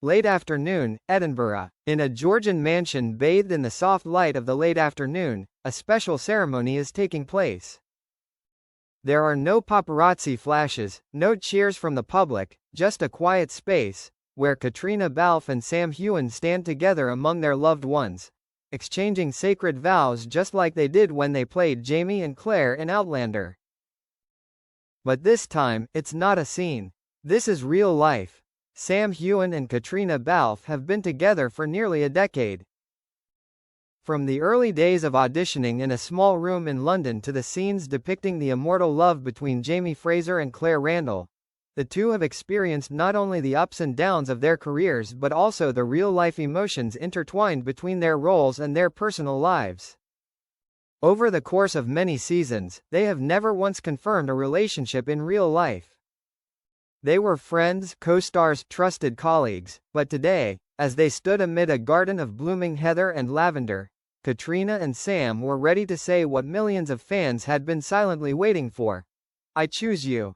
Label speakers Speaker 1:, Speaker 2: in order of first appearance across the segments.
Speaker 1: Late afternoon, Edinburgh. In a Georgian mansion bathed in the soft light of the late afternoon, a special ceremony is taking place. There are no paparazzi flashes, no cheers from the public, just a quiet space, where Caitriona Balfe and Sam Heughan stand together among their loved ones, exchanging sacred vows just like they did when they played Jamie and Claire in Outlander. But this time, it's not a scene. This is real life. Sam Heughan and Caitriona Balfe have been together for nearly a decade. From the early days of auditioning in a small room in London to the scenes depicting the immortal love between Jamie Fraser and Claire Randall, the two have experienced not only the ups and downs of their careers but also the real-life emotions intertwined between their roles and their personal lives. Over the course of many seasons, they have never once confirmed a relationship in real life. They were friends, co-stars, trusted colleagues, but today, as they stood amid a garden of blooming heather and lavender, Caitriona and Sam were ready to say what millions of fans had been silently waiting for. I choose you.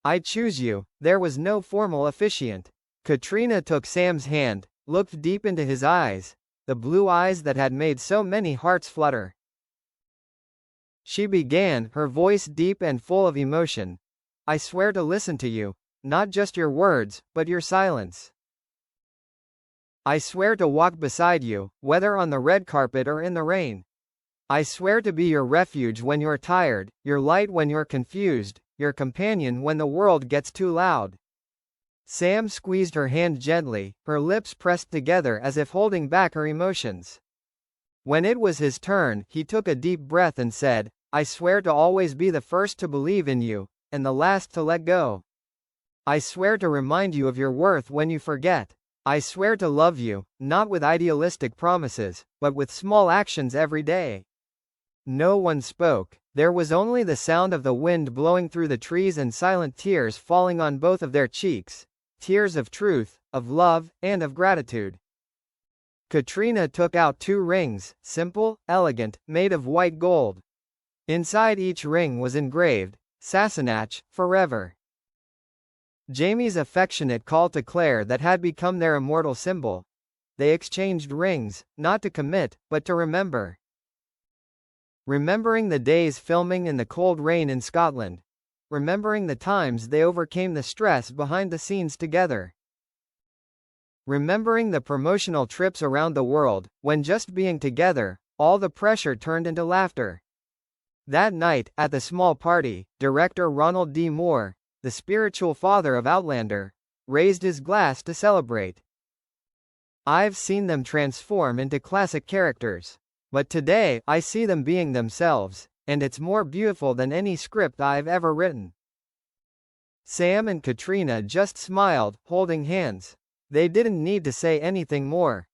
Speaker 1: I choose you. There was no formal officiant. Caitriona took Sam's hand, looked deep into his eyes, the blue eyes that had made so many hearts flutter. She began, her voice deep and full of emotion. I swear to listen to you, not just your words, but your silence. I swear to walk beside you, whether on the red carpet or in the rain. I swear to be your refuge when you're tired, your light when you're confused, your companion when the world gets too loud. Sam squeezed her hand gently, her lips pressed together as if holding back her emotions. When it was his turn, he took a deep breath and said, I swear to always be the first to believe in you, and the last to let go. I swear to remind you of your worth when you forget. I swear to love you, not with idealistic promises, but with small actions every day. No one spoke. There was only the sound of the wind blowing through the trees and silent tears falling on both of their cheeks. Tears of truth, of love, and of gratitude. Caitriona took out 2 rings, simple, elegant, made of white gold. Inside each ring was engraved, Sassenach, forever. Jamie's affectionate call to Claire that had become their immortal symbol. They exchanged rings, not to commit, but to remember. Remembering the days filming in the cold rain in Scotland. Remembering the times they overcame the stress behind the scenes together. Remembering the promotional trips around the world, when just being together, all the pressure turned into laughter. That night, at the small party, director Ronald D. Moore, the spiritual father of Outlander, raised his glass to celebrate. I've seen them transform into classic characters. But today, I see them being themselves, and it's more beautiful than any script I've ever written. Sam and Caitriona just smiled, holding hands. They didn't need to say anything more.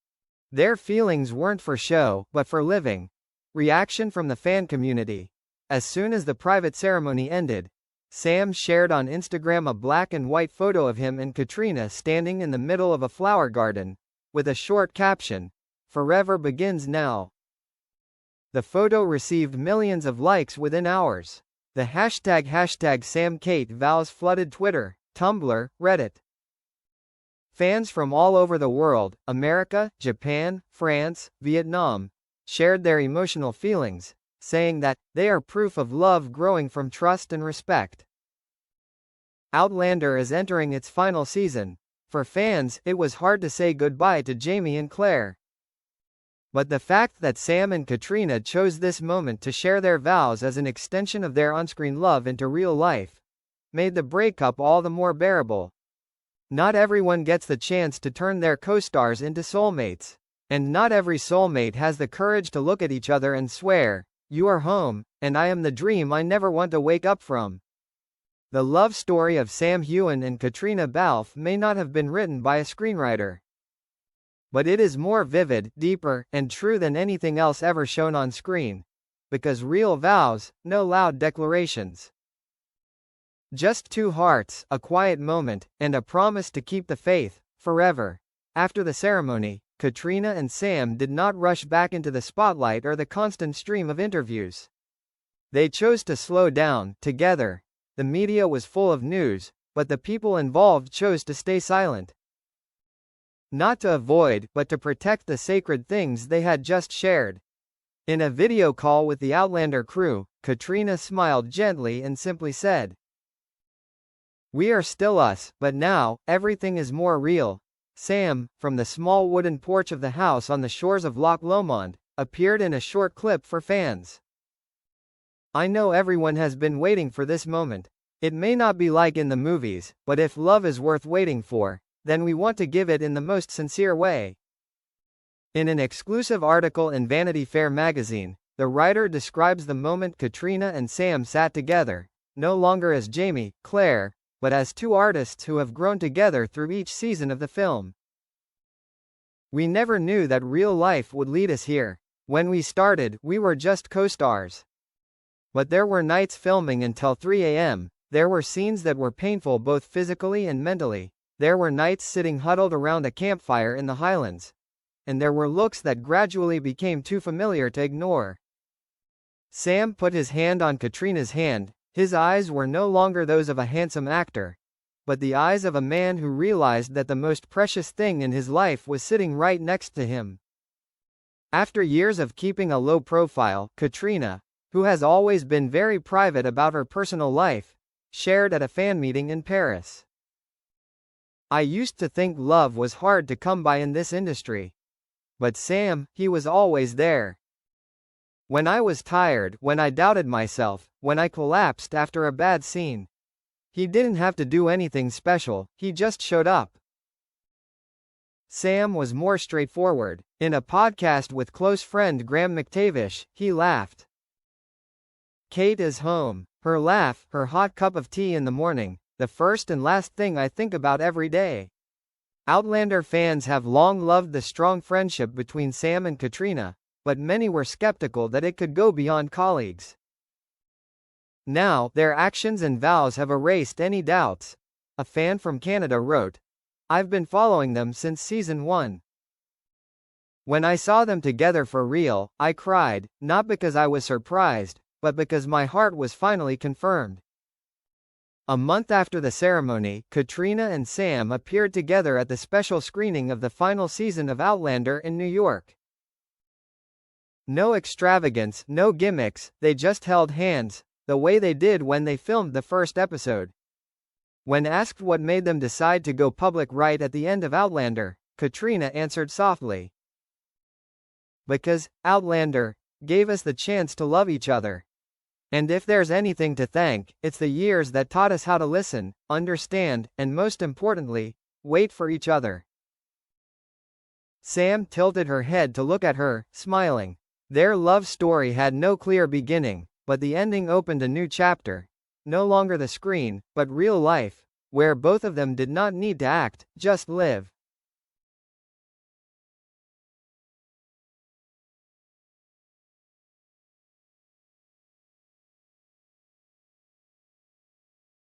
Speaker 1: Their feelings weren't for show, but for living. Reaction from the fan community. As soon as the private ceremony ended, Sam shared on Instagram a black and white photo of him and Caitriona standing in the middle of a flower garden, with a short caption, "Forever begins now." The photo received millions of likes within hours. The hashtag #SamKateVows flooded Twitter, Tumblr, Reddit. Fans from all over the world, America, Japan, France, Vietnam, shared their emotional feelings, saying that they are proof of love growing from trust and respect. Outlander is entering its final season. For fans, it was hard to say goodbye to Jamie and Claire. But the fact that Sam and Caitriona chose this moment to share their vows as an extension of their on-screen love into real life, made the breakup all the more bearable. Not everyone gets the chance to turn their co-stars into soulmates. And not every soulmate has the courage to look at each other and swear, "You are home, and I am the dream I never want to wake up from." The love story of Sam Heughan and Caitriona Balfe may not have been written by a screenwriter. But it is more vivid, deeper, and true than anything else ever shown on screen. Because real vows, no loud declarations. Just 2 hearts, a quiet moment, and a promise to keep the faith, forever. After the ceremony, Caitriona and Sam did not rush back into the spotlight or the constant stream of interviews. They chose to slow down, together. The media was full of news, but the people involved chose to stay silent. Not to avoid, but to protect the sacred things they had just shared. In a video call with the Outlander crew, CAITRIONA smiled gently and simply said, "We are still us, but now, everything is more real." Sam, from the small wooden porch of the house on the shores of Loch Lomond, appeared in a short clip for fans. "I know everyone has been waiting for this moment. It may not be like in the movies, but if love is worth waiting for, then we want to give it in the most sincere way." In an exclusive article in Vanity Fair magazine, the writer describes the moment CAITRIONA and Sam sat together, no longer as Jamie, Claire, but as two artists who have grown together through each season of the film. "We never knew that real life would lead us here. When we started, we were just co-stars. But there were nights filming until 3 a.m., there were scenes that were painful both physically and mentally, there were nights sitting huddled around a campfire in the Highlands. And there were looks that gradually became too familiar to ignore." Sam put his hand on CAITRIONA's hand. His eyes were no longer those of a handsome actor, but the eyes of a man who realized that the most precious thing in his life was sitting right next to him. After years of keeping a low profile, CAITRIONA, who has always been very private about her personal life, shared at a fan meeting in Paris. "I used to think love was hard to come by in this industry. But Sam, he was always there. When I was tired, when I doubted myself, when I collapsed after a bad scene. He didn't have to do anything special, he just showed up." Sam was more straightforward. In a podcast with close friend Graham McTavish, he laughed. "Kate is home. Her laugh, her hot cup of tea in the morning, the first and last thing I think about every day." Outlander fans have long loved the strong friendship between Sam and CAITRIONA, but many were skeptical that it could go beyond colleagues. Now, their actions and vows have erased any doubts. A fan from Canada wrote, "I've been following them since season 1. When I saw them together for real, I cried, not because I was surprised, but because my heart was finally confirmed." A month after the ceremony, CAITRIONA and Sam appeared together at the special screening of the final season of Outlander in New York. No extravagance, no gimmicks, they just held hands, the way they did when they filmed the first episode. When asked what made them decide to go public right at the end of Outlander, CAITRIONA answered softly, "Because Outlander gave us the chance to love each other. And if there's anything to thank, it's the years that taught us how to listen, understand, and most importantly, wait for each other." Sam tilted her head to look at her, smiling. Their love story had no clear beginning, but the ending opened a new chapter. No longer the screen, but real life, where both of them did not need to act, just live.